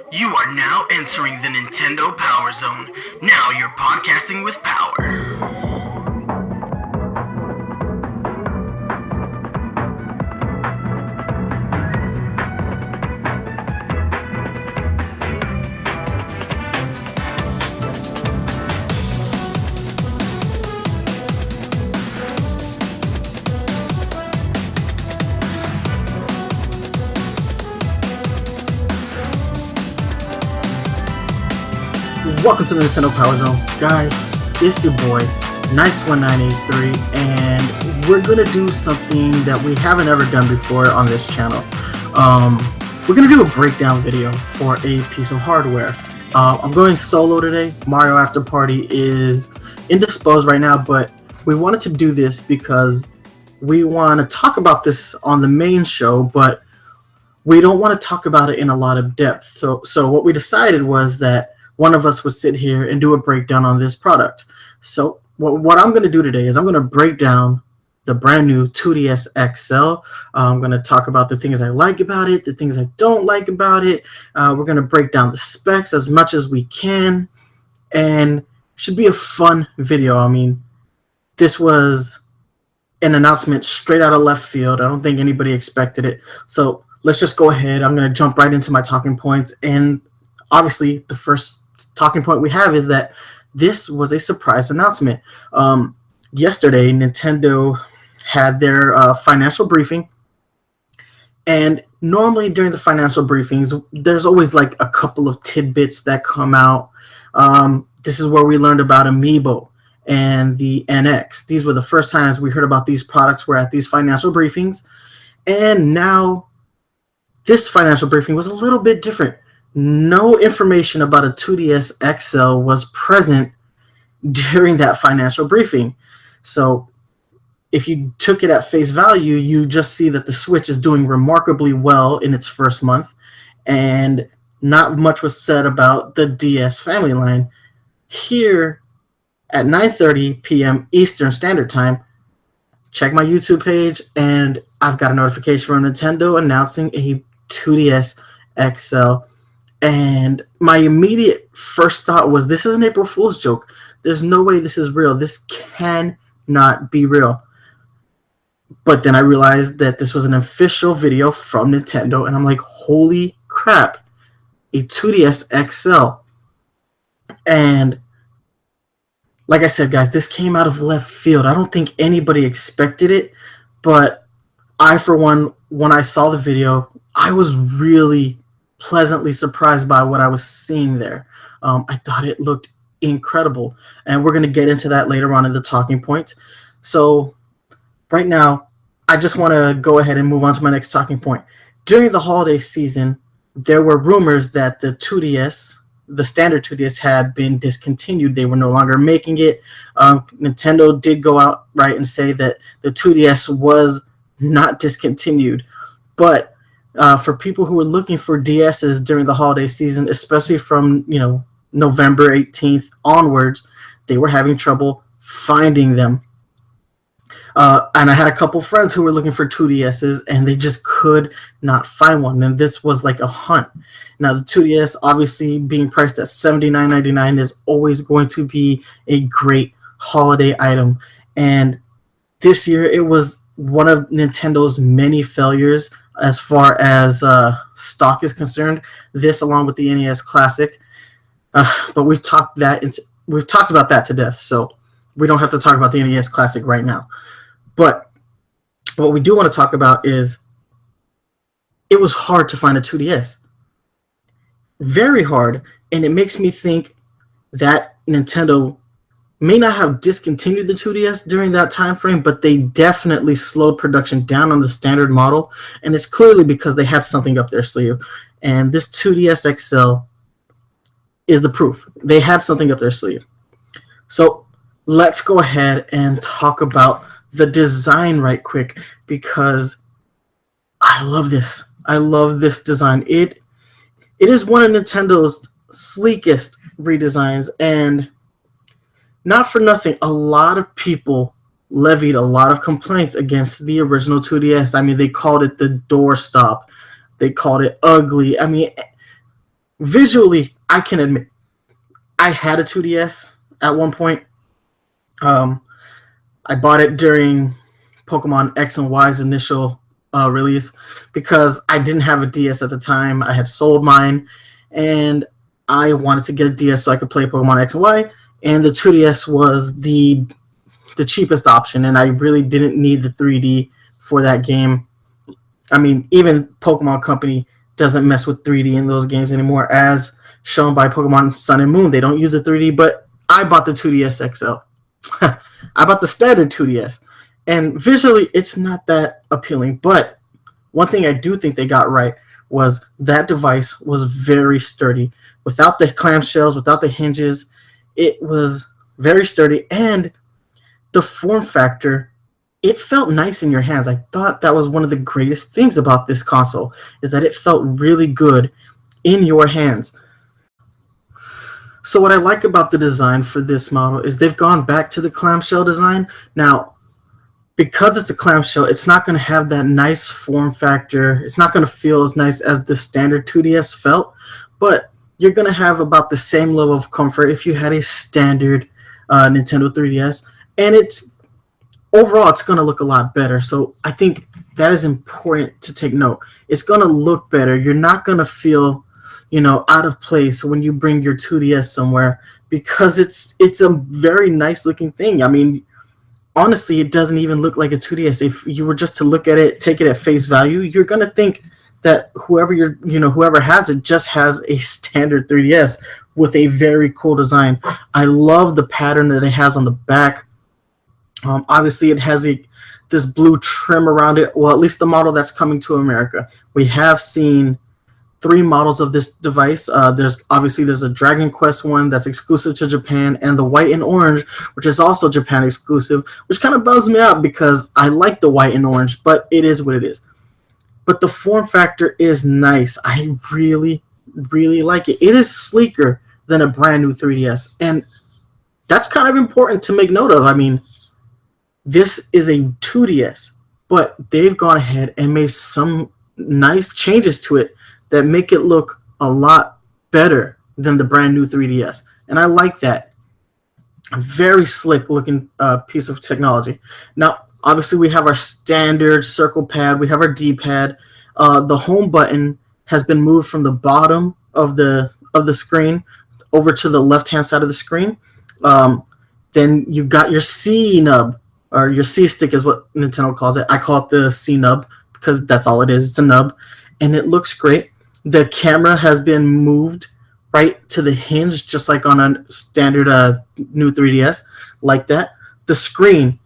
You are now entering the Nintendo Power Zone. Now you're podcasting with power. Welcome to the Nintendo Power Zone. Guys, it's your boy, Nice1983, and we're going to do something that we haven't ever done before on this channel. We're going to do a breakdown video for a piece of hardware. I'm going solo today. Mario After Party is indisposed right now, but we wanted to do this because we want to talk about this on the main show, but we don't want to talk about it in a lot of depth. So what we decided was that one of us would sit here and do a breakdown on this product. So what I'm going to do today is I'm going to break down the brand new 2DS XL. I'm going to talk about the things I like about it, the things I don't like about it. We're going to break down the specs as much as we can, and it should be a fun video. I mean, this was an announcement straight out of left field. I don't think anybody expected it. So let's just go ahead. I'm going to jump right into my talking points, and obviously the first talking point we have is that this was a surprise announcement. Yesterday, Nintendo had their financial briefing, and normally during the financial briefings, there's always like a couple of tidbits that come out. This is where we learned about Amiibo and the NX. These were the first times we heard about these products were at these financial briefings, and now this financial briefing was a little bit different. No information about a 2DS XL was present during that financial briefing. So if you took it at face value, you just see that the Switch is doing remarkably well in its first month, and not much was said about the DS family line. Here at 9:30 p.m. Eastern Standard Time, check my YouTube page, and I've got a notification from Nintendo announcing a 2DS XL. And my immediate first thought was, this is an April Fool's joke. There's no way this is real. This cannot be real. But then I realized that this was an official video from Nintendo, and I'm like, holy crap, a 2DS XL. And like I said, guys, this came out of left field. I don't think anybody expected it, but I, for one, when I saw the video, I was really pleasantly surprised by what I was seeing there. I thought it looked incredible, and we're going to get into that later on in the talking point. So right now, I just want to go ahead and move on to my next talking point. During the holiday season, there were rumors that the 2DS, the standard 2DS, had been discontinued. They were no longer making it. Nintendo did go out right and say that the 2DS was not discontinued, but for people who were looking for DSs during the holiday season, especially from November 18th onwards, they were having trouble finding them. And I had a couple friends who were looking for 2DSs, and they just could not find one. And this was like a hunt. Now, the 2DS, obviously being priced at $79.99, is always going to be a great holiday item. And this year, it was one of Nintendo's many failures as far as stock is concerned. This, along with the NES Classic, but we've talked about that to death, so we don't have to talk about the NES Classic right now. But what we do want to talk about is it was hard to find a 2DS, very hard, and it makes me think that Nintendo may not have discontinued the 2DS during that time frame, but they definitely slowed production down on the standard model, and it's clearly because they had something up their sleeve. And this 2DS XL is the proof. They had something up their sleeve. So let's go ahead and talk about the design right quick, because I love this. I love this design. It is one of Nintendo's sleekest redesigns, and not for nothing, a lot of people levied a lot of complaints against the original 2DS. I mean, they called it the doorstop. They called it ugly. I mean, Visually, I can admit I had a 2DS at one point. Um, I bought it during Pokemon X and Y's initial release because I didn't have a DS at the time. I had sold mine, and I wanted to get a DS so I could play Pokemon X and Y. And the 2DS was the cheapest option, and I really didn't need the 3D for that game. I mean, even Pokemon Company doesn't mess with 3D in those games anymore, as shown by Pokemon Sun and Moon. They don't use the 3D, but I bought the 2DS XL. I bought the standard 2DS, and visually it's not that appealing. But one thing I do think they got right was that device was very sturdy. Without the clamshells, without the hinges, it was very sturdy, and the form factor, it felt nice in your hands. I thought that was one of the greatest things about this console, is that it felt really good in your hands. So what I like about the design for this model is they've gone back to the clamshell design. Now, because it's a clamshell, it's not going to have that nice form factor. It's not going to feel as nice as the standard 2DS felt, but you're going to have about the same level of comfort if you had a standard Nintendo 3DS. And overall, it's going to look a lot better. So I think that is important to take note. It's going to look better. You're not going to feel, out of place when you bring your 2DS somewhere, because it's a very nice looking thing. I mean, honestly, it doesn't even look like a 2DS. If you were just to look at it, take it at face value, you're going to think that whoever has it just has a standard 3DS with a very cool design. I love the pattern that it has on the back. Obviously, it has this blue trim around it. Well, at least the model that's coming to America. We have seen 3 models of this device. There's a Dragon Quest one that's exclusive to Japan, and the white and orange, which is also Japan exclusive, which kind of bums me out because I like the white and orange, but it is what it is. But the form factor is nice. I really, really like it. It is sleeker than a brand new 3DS, and that's kind of important to make note of. I mean, this is a 2DS, but they've gone ahead and made some nice changes to it that make it look a lot better than the brand new 3DS. And I like that. A very slick looking piece of technology. Now, obviously, we have our standard circle pad. We have our D-pad. The home button has been moved from the bottom of the screen over to the left-hand side of the screen. Then you got your C nub, or your C stick is what Nintendo calls it. I call it the C nub because that's all it is. It's a nub, and it looks great. The camera has been moved right to the hinge, just like on a standard new 3DS, like that. The screens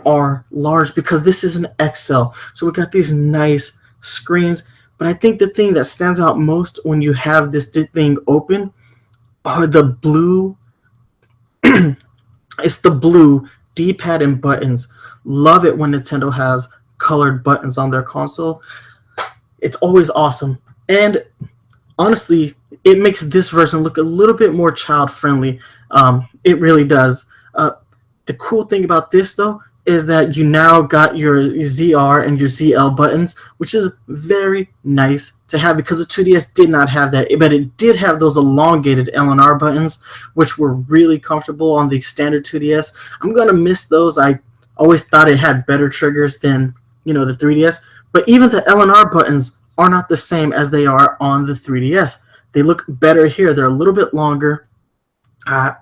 are large because this is an XL. So we got these nice screens. But I think the thing that stands out most when you have this thing open are the blue. It's the blue D-pad and buttons. Love it when Nintendo has colored buttons on their console. It's always awesome. And honestly, it makes this version look a little bit more child-friendly. It really does. The cool thing about this, though, is that you now got your ZR and your ZL buttons, which is very nice to have because the 2DS did not have that, but it did have those elongated L&R buttons, which were really comfortable on the standard 2DS. I'm going to miss those. I always thought it had better triggers than, the 3DS, but even the L&R buttons are not the same as they are on the 3DS. They look better here. They're a little bit longer. I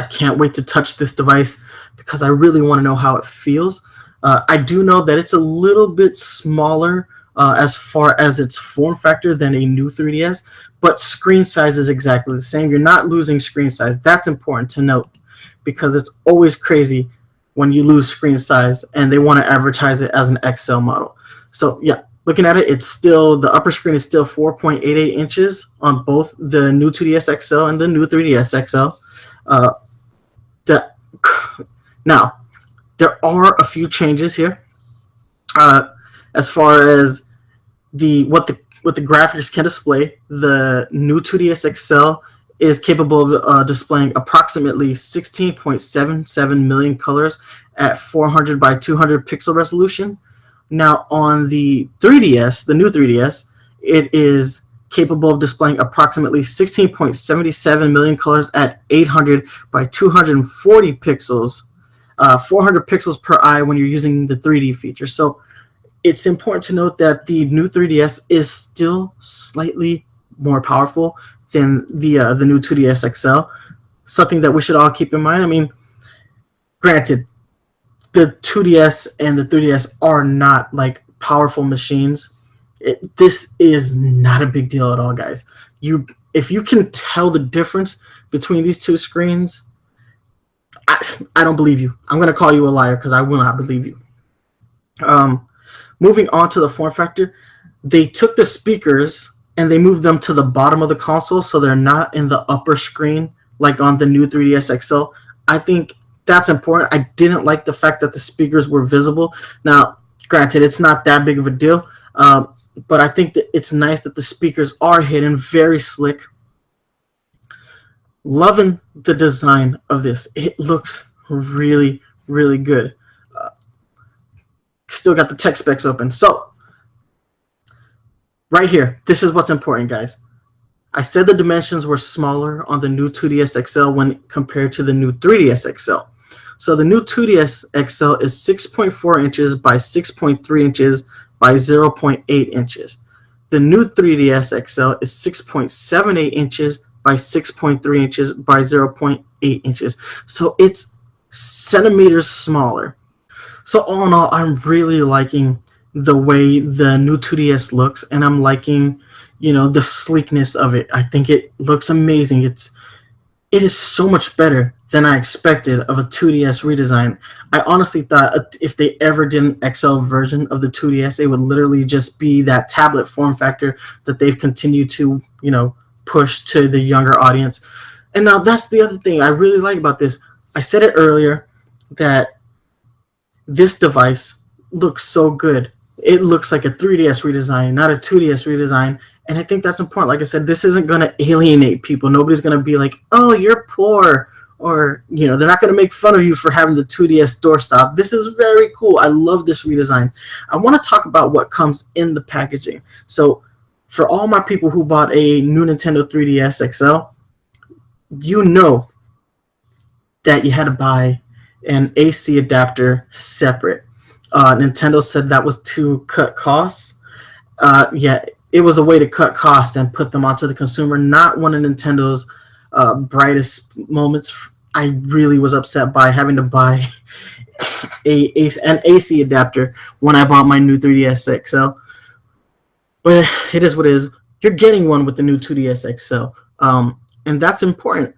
can't wait to touch this device because I really want to know how it feels. I do know that it's a little bit smaller as far as its form factor than a new 3DS, but screen size is exactly the same. You're not losing screen size. That's important to note because it's always crazy when you lose screen size and they want to advertise it as an XL model. So yeah, looking at it, it's still, the upper screen is still 4.88 inches on both the new 2DS XL and the new 3DS XL. Now, there are a few changes here as far as what the graphics can display. The new 2DS XL is capable of displaying approximately 16.77 million colors at 400 by 200 pixel resolution. Now, on the 3DS, the new 3DS, it is capable of displaying approximately 16.77 million colors at 800 by 240 pixels, 400 pixels per eye when you're using the 3D feature. So it's important to note that the new 3DS is still slightly more powerful than the new 2DS XL. Something that we should all keep in mind. I mean, granted, the 2DS and the 3DS are not like powerful machines. This is not a big deal at all, guys. If you can tell the difference between these two screens, I don't believe you. I'm going to call you a liar because I will not believe you. Moving on to the form factor, they took the speakers and they moved them to the bottom of the console so they're not in the upper screen like on the new 3DS XL. I think that's important. I didn't like the fact that the speakers were visible. Now, granted, it's not that big of a deal, but I think that it's nice that the speakers are hidden, very slick. Loving the design of this. It looks really, really good. Still got the tech specs open. So, right here, this is what's important, guys. I said the dimensions were smaller on the new 2DS XL when compared to the new 3DS XL. So the new 2DS XL is 6.4 inches by 6.3 inches by 0.8 inches. The new 3DS XL is 6.78 inches by 6.3 inches by 0.8 inches. So it's centimeters smaller. So all in all, I'm really liking the way the new 2DS looks, and I'm liking, the sleekness of it. I think it looks amazing. It is so much better than I expected of a 2DS redesign. I honestly thought if they ever did an XL version of the 2DS, it would literally just be that tablet form factor that they've continued to, push to the younger audience. And now that's the other thing I really like about this. I said it earlier that this device looks so good. It looks like a 3DS redesign, not a 2DS redesign. And I think that's important. Like I said, this isn't going to alienate people. Nobody's going to be like, oh, you're poor. Or, they're not going to make fun of you for having the 2DS doorstop. This is very cool. I love this redesign. I want to talk about what comes in the packaging. So for all my people who bought a new Nintendo 3DS XL, you know that you had to buy an AC adapter separate. Nintendo said that was to cut costs. It was a way to cut costs and put them onto the consumer. Not one of Nintendo's brightest moments. I really was upset by having to buy an AC adapter when I bought my new 3DS XL. But it is what it is. You're getting one with the new 2DS XL. And that's important.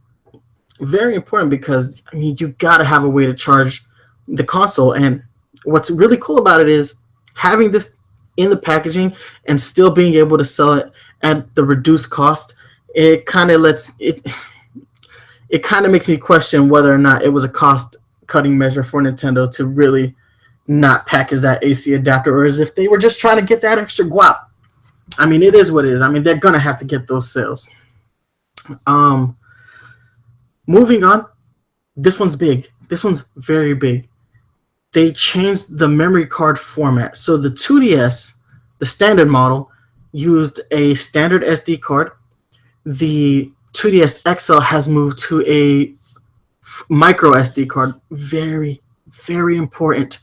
Very important because, you got to have a way to charge the console. And what's really cool about it is having this in the packaging and still being able to sell it at the reduced cost. It kind of makes me question whether or not it was a cost-cutting measure for Nintendo to really not package that AC adapter, or as if they were just trying to get that extra guap. It is what it is. They're going to have to get those sales. Moving on, this one's big. This one's very big. They changed the memory card format. So the 2DS, the standard model, used a standard SD card. The 2DS XL has moved to a micro SD card. Very, very important.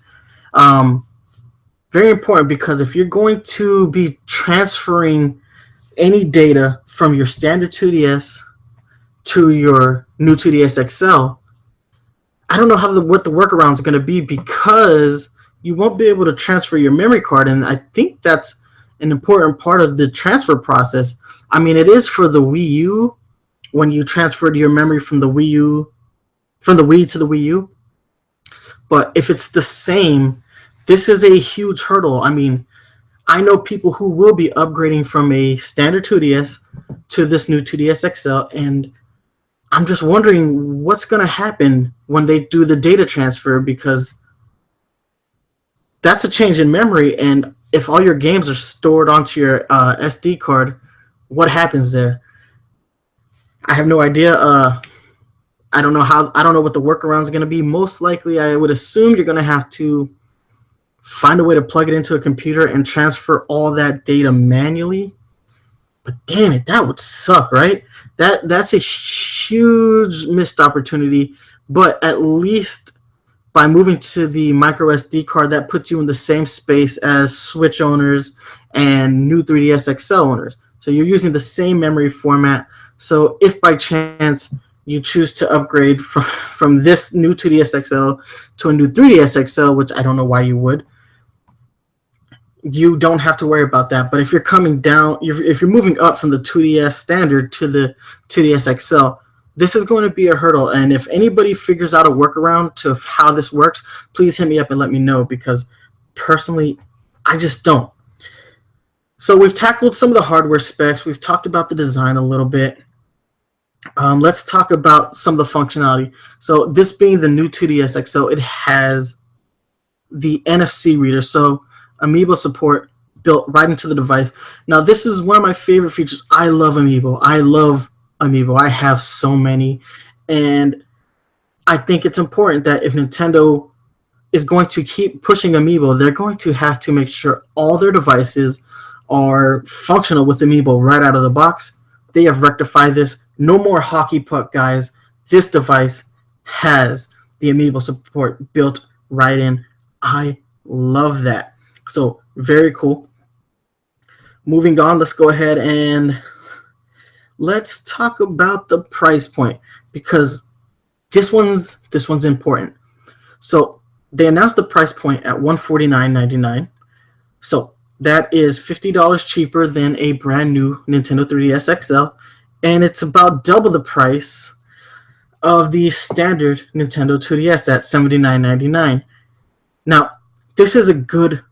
Very important because if you're going to be transferring any data from your standard 2DS to your new 2DS XL, I don't know what the workaround is going to be because you won't be able to transfer your memory card, and I think that's an important part of the transfer process. It is for the Wii U when you transferred your memory from the Wii to the Wii U, but if it's the same, this is a huge hurdle. I know people who will be upgrading from a standard 2DS to this new 2DS XL, and I'm just wondering what's going to happen when they do the data transfer, because that's a change in memory, and if all your games are stored onto your SD card, what happens there? I have no idea. I don't know what the workaround is going to be. Most likely, I would assume you're going to have to find a way to plug it into a computer and transfer all that data manually. But damn it, that would suck, right? That's a huge missed opportunity. But at least by moving to the micro SD card, that puts you in the same space as Switch owners and new 3DS XL owners. So you're using the same memory format. So if by chance you choose to upgrade from this new 2DS XL to a new 3DS XL, which I don't know why you would, you don't have to worry about that. But if you're coming down, if you're moving up from the 2DS standard to the 2DS XL, this is going to be a hurdle. And if anybody figures out a workaround to how this works, please hit me up and let me know, because personally, I just don't. So we've tackled some of the hardware specs. We've talked about the design a little bit. Let's talk about some of the functionality. So this being the new 2DS XL, it has the NFC reader. So Amiibo support built right into the device. Now, this is one of my favorite features. I love Amiibo. I have so many. And I think it's important that if Nintendo is going to keep pushing Amiibo, they're going to have to make sure all their devices are functional with Amiibo right out of the box. They have rectified this. No more hockey puck, guys. This device has the Amiibo support built right in. I love that. So very cool. Moving on, let's go ahead and let's talk about the price point, because this one's important. So they announced the price point at $149.99. So that is $50 cheaper than a brand new Nintendo 3DS XL, and it's about double the price of the standard Nintendo 2DS at $79.99. Now, this is a good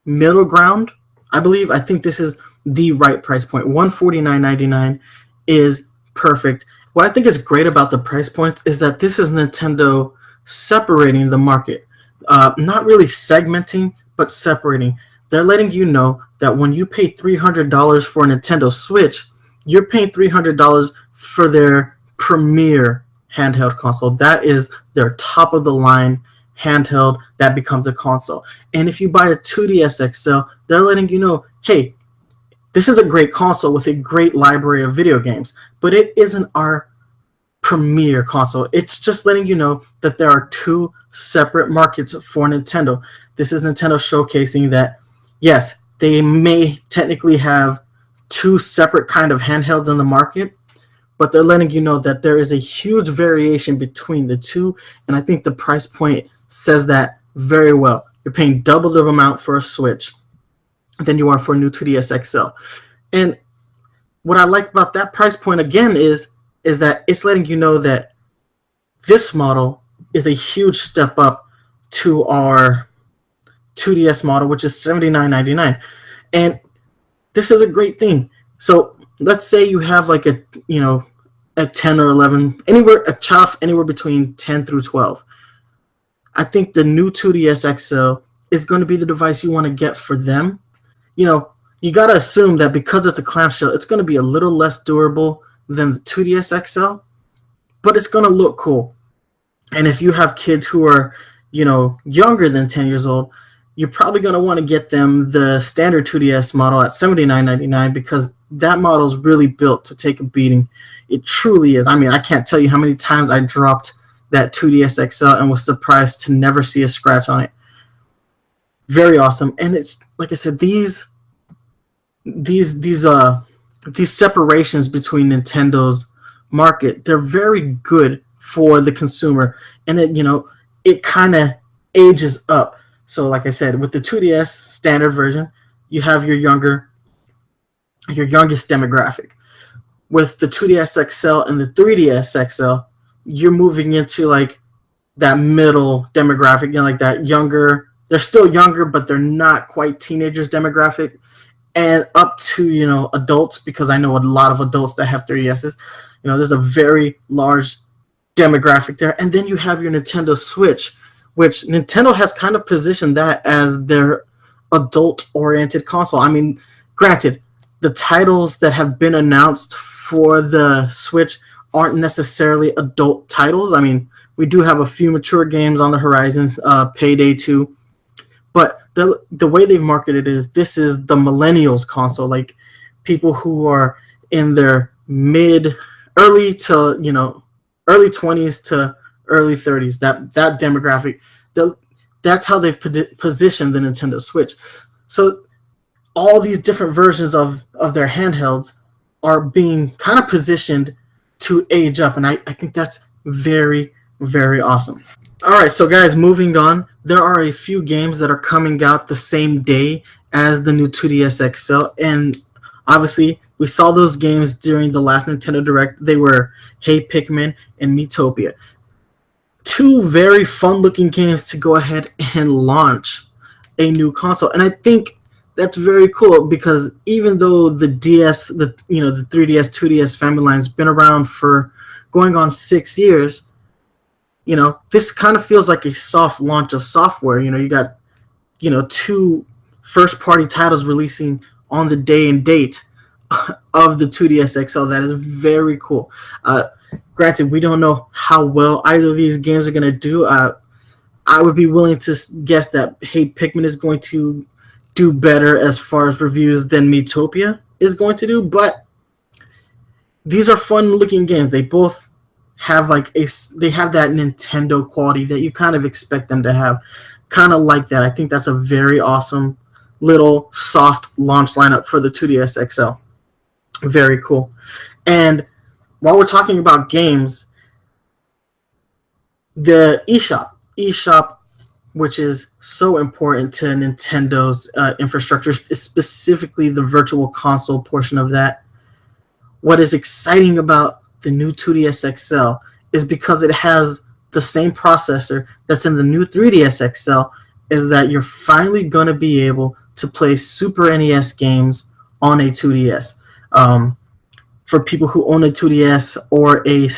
middle ground, I believe. I think this is the right price point. $149.99 is perfect. What I think is great about the price points is that this is Nintendo separating the market. Not really segmenting, but separating. They're letting you know that when you pay $300 for a Nintendo Switch, you're paying $300 for their premier handheld console. That is their top of the line handheld that becomes a console. And if you buy a 2DS XL, they're letting you know, hey, this is a great console with a great library of video games, but it isn't our premier console. It's just letting you know that there are two separate markets for Nintendo. This is Nintendo showcasing that, yes, they may technically have two separate kind of handhelds in the market, but they're letting you know that there is a huge variation between the two, and I think the price point says that very well. You're paying double the amount for a Switch than you are for a new 2DS XL. And what I like about that price point, again, is that it's letting you know that this model is a huge step up to our 2DS model, which is $79.99. And this is a great thing. So let's say you have like a 10 or 11, a child anywhere between 10 through 12. I think the new 2DS XL is going to be the device you want to get for them. You got to assume that because it's a clamshell, it's going to be a little less durable than the 2DS XL, but it's going to look cool. And if you have kids who are, younger than 10 years old, you're probably going to want to get them the standard 2DS model at $79.99, because that model is really built to take a beating. It truly is. I mean, I can't tell you how many times I dropped that 2DS XL and was surprised to never see a scratch on it. Very awesome. And it's, like I said, these separations between Nintendo's market, they're very good for the consumer, and it kind of ages up. So like I said, with the 2DS standard version, you have your youngest demographic. With the 2DS XL and the 3DS XL, you're moving into like that middle demographic, like that younger. They're still younger, but they're not quite teenagers demographic, and up to adults, because I know a lot of adults that have 3DSs. There's a very large demographic there. And then you have your Nintendo Switch, which Nintendo has kind of positioned that as their adult-oriented console. I mean, granted, the titles that have been announced for the Switch aren't necessarily adult titles. I mean, we do have a few mature games on the horizon, Payday 2, but the way they've marketed it is this is the millennials console. Like, people who are in their early to early 20s to early 30s. That demographic, that's how they've positioned the Nintendo Switch. So all these different versions of their handhelds are being kind of positioned to age up, and I think that's very, very awesome. All right, so guys, moving on, there are a few games that are coming out the same day as the new 2DS XL, and obviously we saw those games during the last Nintendo Direct. They were Hey Pikmin and Miitopia. Two very fun-looking games to go ahead and launch a new console, and I think that's very cool because even though the DS, the 3DS, 2DS family line's been around for going on 6 years, this kind of feels like a soft launch of software. You got, two first-party titles releasing on the day and date of the 2DS XL. That is very cool. Granted, we don't know how well either of these games are going to do. I would be willing to guess that Hey Pikmin is going to do better as far as reviews than Miitopia is going to do, but these are fun-looking games. They both have they have that Nintendo quality that you kind of expect them to have, kind of like that. I think that's a very awesome little soft launch lineup for the 2DS XL. Very cool. And while we're talking about games, the eShop, which is so important to Nintendo's infrastructure, specifically the virtual console portion of that. What is exciting about the new 2DS XL is because it has the same processor that's in the new 3DS XL, is that you're finally going to be able to play Super NES games on a 2DS. For people who own a 2DS or a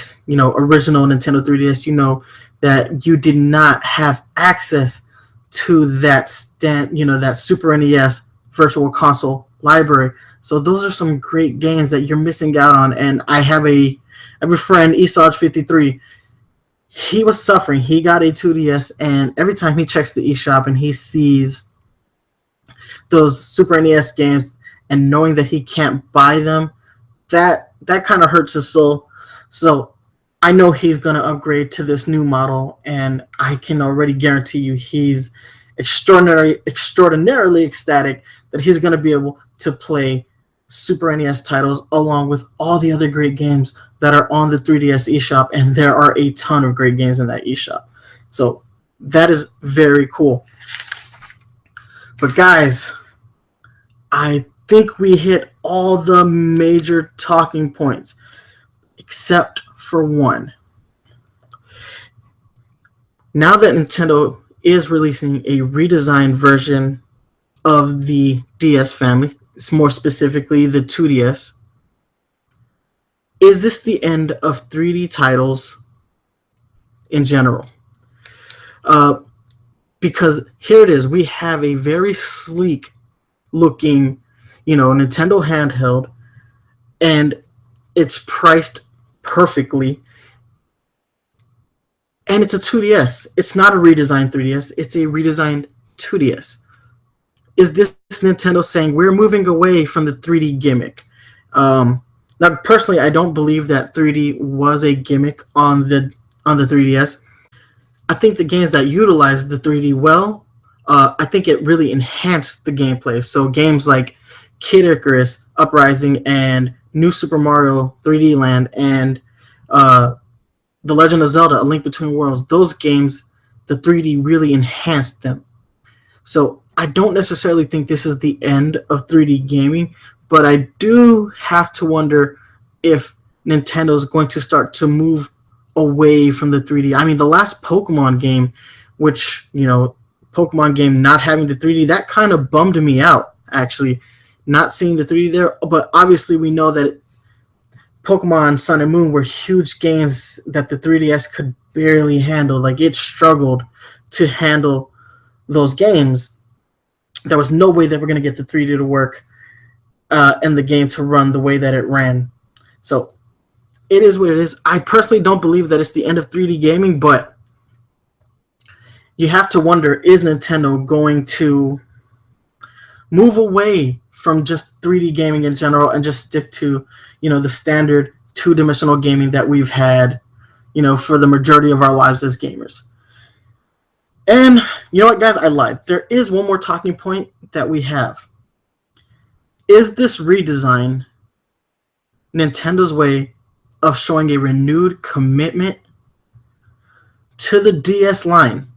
original Nintendo 3DS, that you did not have access to that that Super NES Virtual Console library. So those are some great games that you're missing out on. And I have a friend, Esage53. He was suffering. He got a 2DS, and every time he checks the eShop and he sees those Super NES games, and knowing that he can't buy them, that kind of hurts his soul. So I know he's going to upgrade to this new model, and I can already guarantee you he's extraordinarily ecstatic that he's going to be able to play Super NES titles along with all the other great games that are on the 3DS eShop, and there are a ton of great games in that eShop. So that is very cool. But guys, I think we hit all the major talking points except for one. Now that Nintendo is releasing a redesigned version of the DS family, more specifically the 2DS, is this the end of 3D titles in general? Because here it is, we have a very sleek looking, Nintendo handheld, and it's priced perfectly, and it's a 2DS. It's not a redesigned 3DS, it's a redesigned 2DS. Is this Nintendo saying we're moving away from the 3D gimmick? Now, personally, I don't believe that 3D was a gimmick on the 3DS. I think the games that utilized the 3D well, I think it really enhanced the gameplay. So games like Kid Icarus Uprising and New Super Mario 3D Land and The Legend of Zelda: A Link Between Worlds, those games, the 3D really enhanced them. So I don't necessarily think this is the end of 3D gaming, but I do have to wonder if Nintendo's going to start to move away from the 3D. I mean, the last Pokemon game, which, Pokemon game not having the 3D, that kind of bummed me out, actually, not seeing the 3D there. But obviously we know that Pokemon Sun and Moon were huge games that the 3DS could barely handle. Like, it struggled to handle those games. There was no way that we're going to get the 3D to work and the game to run the way that it ran. So it is what it is. I personally don't believe that it's the end of 3D gaming, but you have to wonder, is Nintendo going to move away from just 3D gaming in general and just stick to, the standard two-dimensional gaming that we've had, for the majority of our lives as gamers. And you know what, guys? I lied. There is one more talking point that we have. Is this redesign Nintendo's way of showing a renewed commitment to the DS line?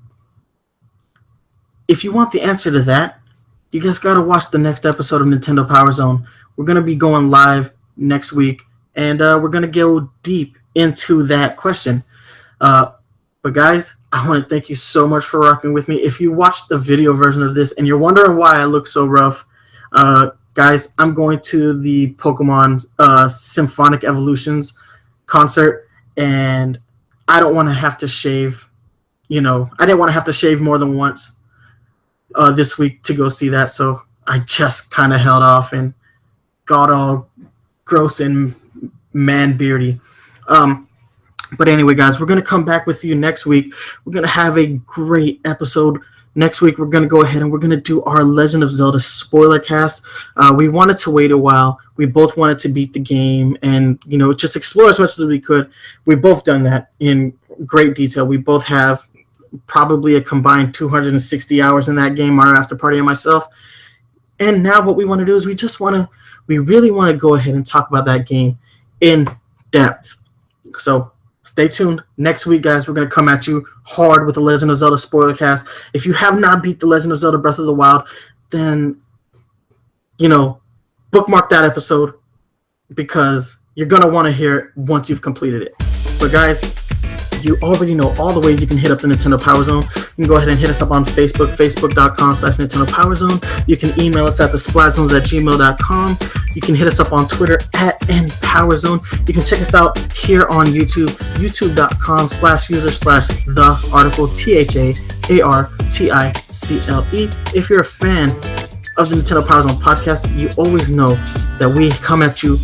If you want the answer to that, you guys got to watch the next episode of Nintendo Power Zone. We're going to be going live next week, and we're going to go deep into that question. But guys, I want to thank you so much for rocking with me. If you watched the video version of this and you're wondering why I look so rough, guys, I'm going to the Pokemon Symphonic Evolutions concert, and I don't want to have to shave, I didn't want to have to shave more than once this week to go see that, so I just kind of held off and got all gross and man-beardy. But anyway, guys, we're going to come back with you next week. We're going to have a great episode. Next week, we're going to go ahead and we're going to do our Legend of Zelda spoiler cast. We wanted to wait a while. We both wanted to beat the game and, just explore as much as we could. We've both done that in great detail. We both have probably a combined 260 hours in that game, Mario After Party and myself. And now what we want to do is we really want to go ahead and talk about that game in depth. So stay tuned. Next week, guys, we're going to come at you hard with the Legend of Zelda spoiler cast. If you have not beat the Legend of Zelda Breath of the Wild, then, bookmark that episode because you're going to want to hear it once you've completed it. But, guys, you already know all the ways you can hit up the Nintendo Power Zone. You can go ahead and hit us up on Facebook, facebook.com/Nintendo Power Zone. You can email us at thesplatzones@gmail.com. You can hit us up on Twitter @NPowerZone. You can check us out here on YouTube, youtube.com/user/the-article, THAARTICLE. If you're a fan of the Nintendo Power Zone podcast, you always know that we come at you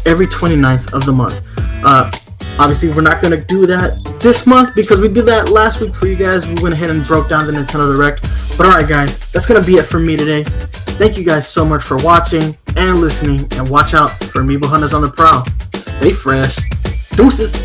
every 29th of the month. Obviously, we're not going to do that this month because we did that last week for you guys. We went ahead and broke down the Nintendo Direct. But alright, guys, that's going to be it for me today. Thank you guys so much for watching and listening. And watch out for Amiibo Hunters on the prowl. Stay fresh. Deuces.